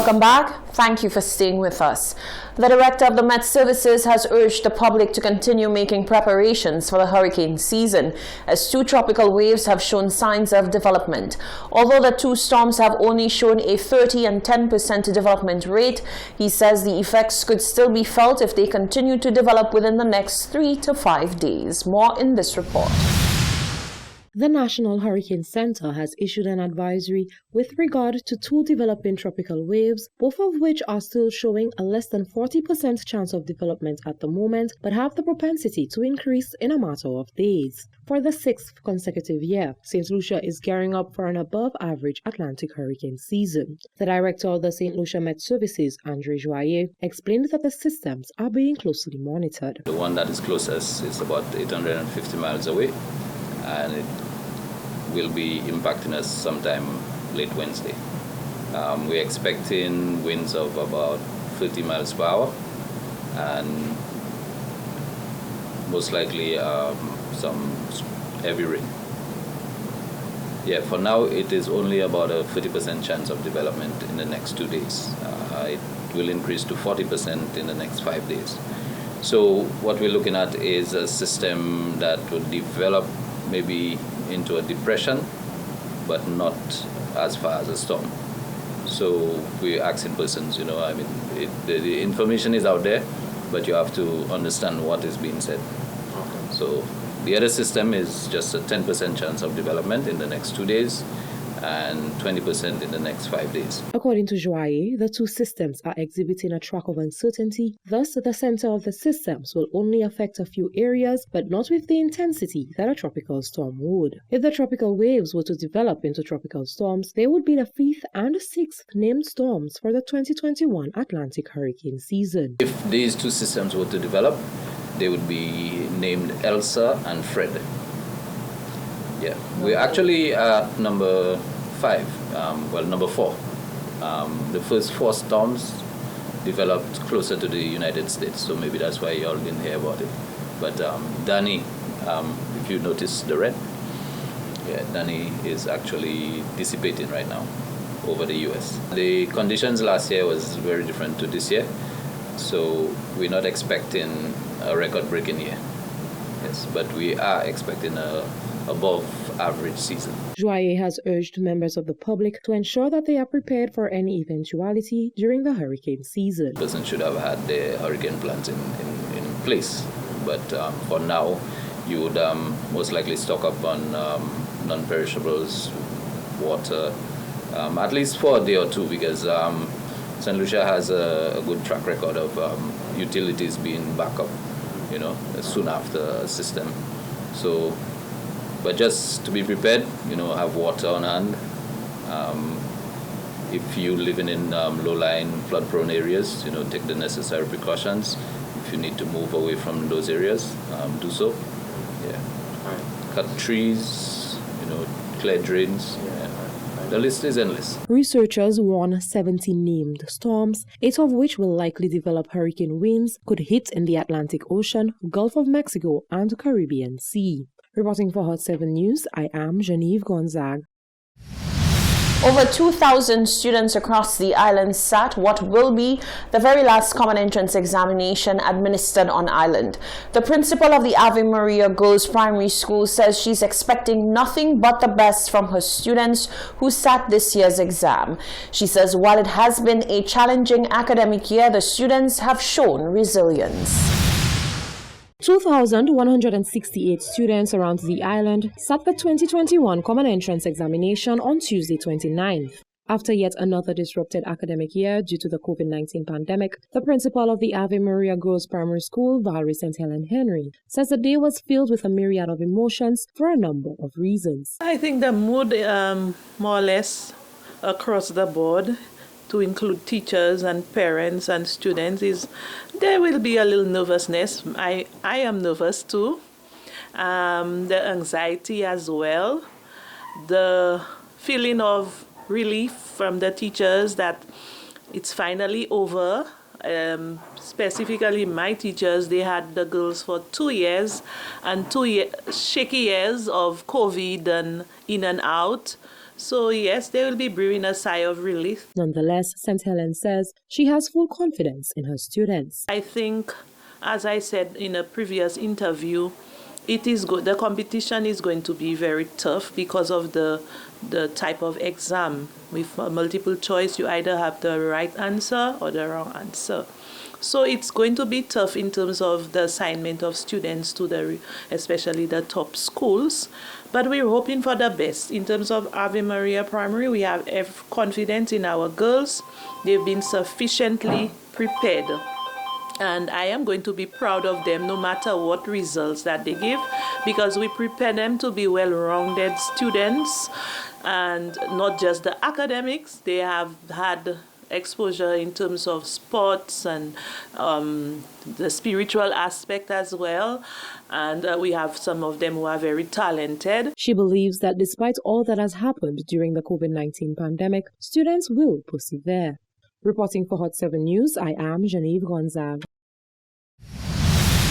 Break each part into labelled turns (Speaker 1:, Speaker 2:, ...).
Speaker 1: Welcome back. Thank you for staying with us. The Director of the Met Services has urged the public to continue making preparations for the hurricane season, as 2 tropical waves have shown signs of development. Although the 2 storms have only shown a 30% and 10% development rate, he says the effects could still be felt if they continue to develop within the next 3 to 5 days. More in this report.
Speaker 2: The National Hurricane Center has issued an advisory with regard to 2 developing tropical waves, both of which are still showing a less than 40% chance of development at the moment, but have the propensity to increase in a matter of days. For the 6th consecutive year, St. Lucia is gearing up for an above-average Atlantic hurricane season. The director of the St. Lucia Met Services, Andre Joyer, explained that the systems are being closely monitored.
Speaker 3: The one that is closest is about 850 miles away, and it will be impacting us sometime late Wednesday. We're expecting winds of about 50 miles per hour and most likely some heavy rain. Yeah, for now it is only about a 30% chance of development in the next 2 days. It will increase to 40% in the next 5 days. So what we're looking at is a system that would develop maybe into a depression, but not as far as a storm. So we're asking persons, the information is out there, but you have to understand what is being said. Okay. So the other system is just a 10% chance of development in the next 2 days and 20% in the next 5 days.
Speaker 2: According to Joyer, the 2 systems are exhibiting a track of uncertainty. Thus, the center of the systems will only affect a few areas, but not with the intensity that a tropical storm would. If the tropical waves were to develop into tropical storms, they would be the 5th and 6th named storms for the 2021 Atlantic hurricane season.
Speaker 3: If these 2 systems were to develop, they would be named Elsa and Fred. Yeah, we're actually at number 5, number 4. The first 4 storms developed closer to the United States, so maybe that's why y'all didn't hear about it. But Danny, if you notice the red, Danny is actually dissipating right now over the U.S. The conditions last year was very different to this year, so we're not expecting a record-breaking year. Yes, but we are expecting a above average season.
Speaker 2: Joyer has urged members of the public to ensure that they are prepared for any eventuality during the hurricane season.
Speaker 3: Person should have had their hurricane plans in place, but for now, you would most likely stock up on non-perishables, water, at least for a day or 2, because St. Lucia has a good track record of utilities being back up, soon after a system. So, but just to be prepared, have water on hand. If you living in low-lying, flood-prone areas, take the necessary precautions. If you need to move away from those areas, do so. Yeah. Cut trees, clear drains. Yeah. The list is endless.
Speaker 2: Researchers warn 70 named storms, 8 of which will likely develop hurricane winds, could hit in the Atlantic Ocean, Gulf of Mexico, and Caribbean Sea. Reporting for Hot 7 News, I am Genevieve Gonzague.
Speaker 1: Over 2,000 students across the island sat what will be the very last common entrance examination administered on island. The principal of the Ave Maria Girls Primary School says she's expecting nothing but the best from her students who sat this year's exam. She says while it has been a challenging academic year, the students have shown resilience.
Speaker 2: 2,168 students around the island sat the 2021 Common Entrance Examination on Tuesday 29th. After yet another disrupted academic year due to the COVID-19 pandemic, the principal of the Ave Maria Girls Primary School, Valerie St. Helen Henry, says the day was filled with a myriad of emotions for a number of reasons.
Speaker 4: I think the mood, more or less across the board, to include teachers and parents and students, is there will be a little nervousness. I am nervous too. The anxiety as well. The feeling of relief from the teachers that it's finally over. Specifically my teachers, they had the girls for 2 years and 2 shaky years of COVID and in and out. So yes, they will be breathing a sigh of relief.
Speaker 2: Nonetheless, St. Helens says she has full confidence in her students.
Speaker 4: I think, as I said in a previous interview, it is good. The competition is going to be very tough because of the type of exam. With multiple choice, you either have the right answer or the wrong answer. So it's going to be tough in terms of the assignment of students to especially the top schools. But we're hoping for the best. In terms of Ave Maria Primary, we have confidence in our girls. They've been sufficiently prepared. And I am going to be proud of them no matter what results that they give, because we prepare them to be well-rounded students and not just the academics. They have had exposure in terms of sports and the spiritual aspect as well. And we have some of them who are very talented.
Speaker 2: She believes that despite all that has happened during the COVID-19 pandemic, students will persevere. Reporting for Hot 7 News, I am Genevieve Gonzague.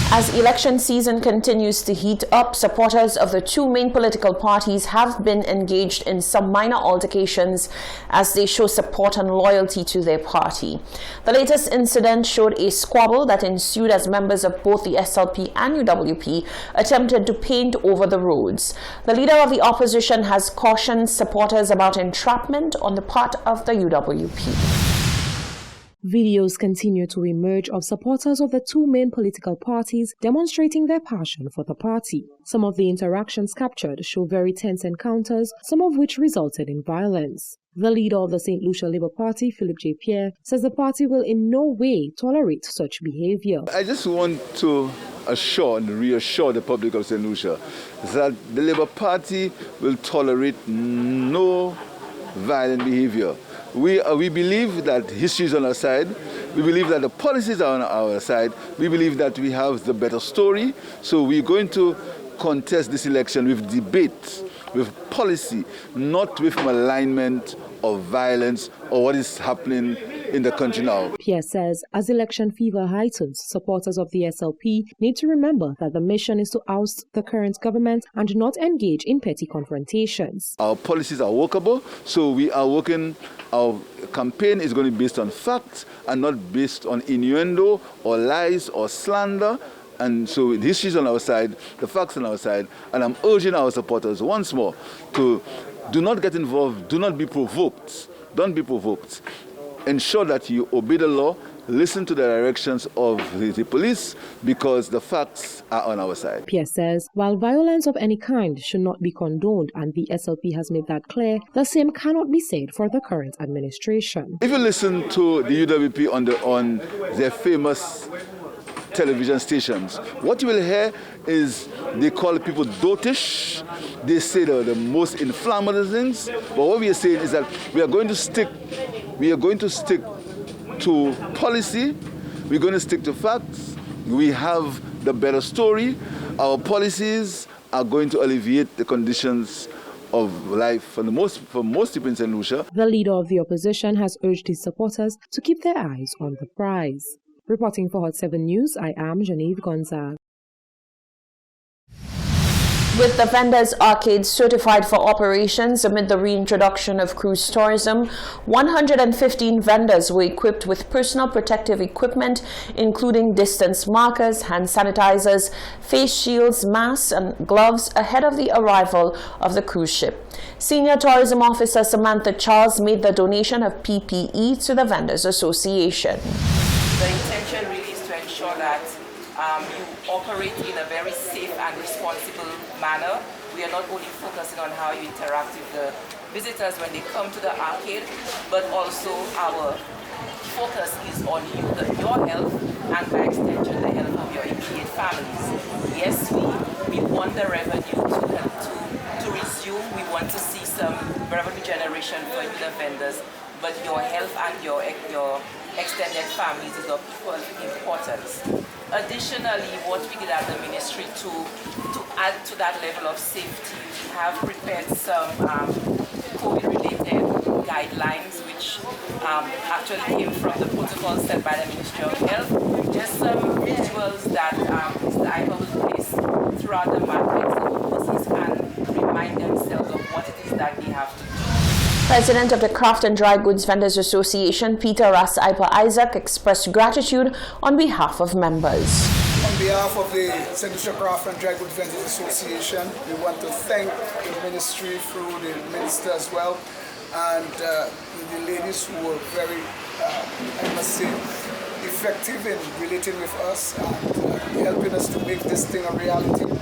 Speaker 1: As election season continues to heat up, supporters of the two main political parties have been engaged in some minor altercations as they show support and loyalty to their party. The latest incident showed a squabble that ensued as members of both the SLP and UWP attempted to paint over the roads. The leader of the opposition has cautioned supporters about entrapment on the part of the UWP.
Speaker 2: Videos continue to emerge of supporters of the two main political parties demonstrating their passion for the party. Some of the interactions captured show very tense encounters, some of which resulted in violence. The leader of the St. Lucia Labour Party, Philip J. Pierre, says the party will in no way tolerate such behavior.
Speaker 5: I just want to assure and reassure the public of St. Lucia that the Labour Party will tolerate no violent behavior. We believe that history is on our side. We believe that the policies are on our side. We believe that we have the better story. So we're going to contest this election with debate, with policy, not with malignment or violence or what is happening in the country now.
Speaker 2: Pierre says as election fever heightens, supporters of the SLP need to remember that the mission is to oust the current government and not engage in petty confrontations.
Speaker 5: Our policies are workable, so we are working. Our campaign is going to be based on facts and not based on innuendo or lies or slander. And so history is on our side, the facts on our side, and I'm urging our supporters once more to do not get involved, do not be provoked, don't be provoked. Ensure that you obey the law, listen to the directions of the police, because the facts are on our side.
Speaker 2: Pierre says while violence of any kind should not be condoned, and the SLP has made that clear, the same cannot be said for the current administration.
Speaker 5: If you listen to the UWP on their famous television stations, what you will hear is they call people dotish. They say the most inflammatory things. But what we are saying is that we are going to stick to policy. We're going to stick to facts. We have the better story. Our policies are going to alleviate the conditions of life for most people in St. Lucia.
Speaker 2: The leader of the opposition has urged his supporters to keep their eyes on the prize. Reporting for Hot 7 News, I am Genevieve Gonzague.
Speaker 1: With the Vendors Arcade certified for operations amid the reintroduction of cruise tourism, 115 vendors were equipped with personal protective equipment, including distance markers, hand sanitizers, face shields, masks, and gloves ahead of the arrival of the cruise ship. Senior Tourism Officer Samantha Charles made the donation of PPE to the Vendors Association.
Speaker 6: The intention really is to ensure that you operate in a very safe and responsible manner. We are not only focusing on how you interact with the visitors when they come to the arcade, but also our focus is on your health and by extension the health of your immediate families. Yes, we want the revenue to resume. We want to see some revenue generation for you, the vendors, but your health and your extended families is of equal importance. Additionally, what we did at the ministry to add to that level of safety, we have prepared some COVID-related guidelines, which actually came from the protocol set by the Ministry of Health. Just some rituals that Mr. Iker will place throughout the market so persons can remind themselves of what it is that they have to do.
Speaker 1: President of the Craft and Dry Goods Vendors Association, Peter Ras Iper Isaac, expressed gratitude on behalf of members.
Speaker 7: On behalf of the St. Lucia Craft and Dry Goods Vendors Association, we want to thank the ministry through the minister as well, and the ladies who were very, I must say, effective in relating with us and helping us to make this thing a reality.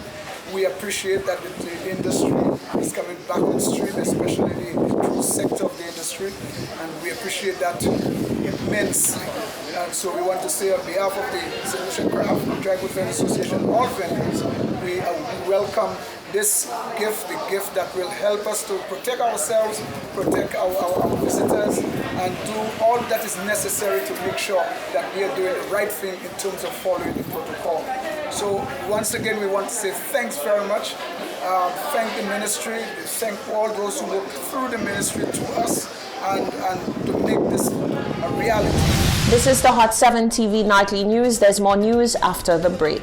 Speaker 7: We appreciate that the industry is coming back on stream, especially the cruise sector of the industry, and we appreciate that immensely. And so we want to say on behalf of the St. Lucia Craft and Dry Goods Vendors Association, all vendors, we welcome this gift, the gift that will help us to protect ourselves, protect our visitors, and do all that is necessary to make sure that we are doing the right thing in terms of following the protocol. So once again, we want to say thanks very much. Thank the ministry, thank all those who work through the ministry to us and to make this a reality.
Speaker 1: This is the Hot 7 TV Nightly News. There's more news after the break.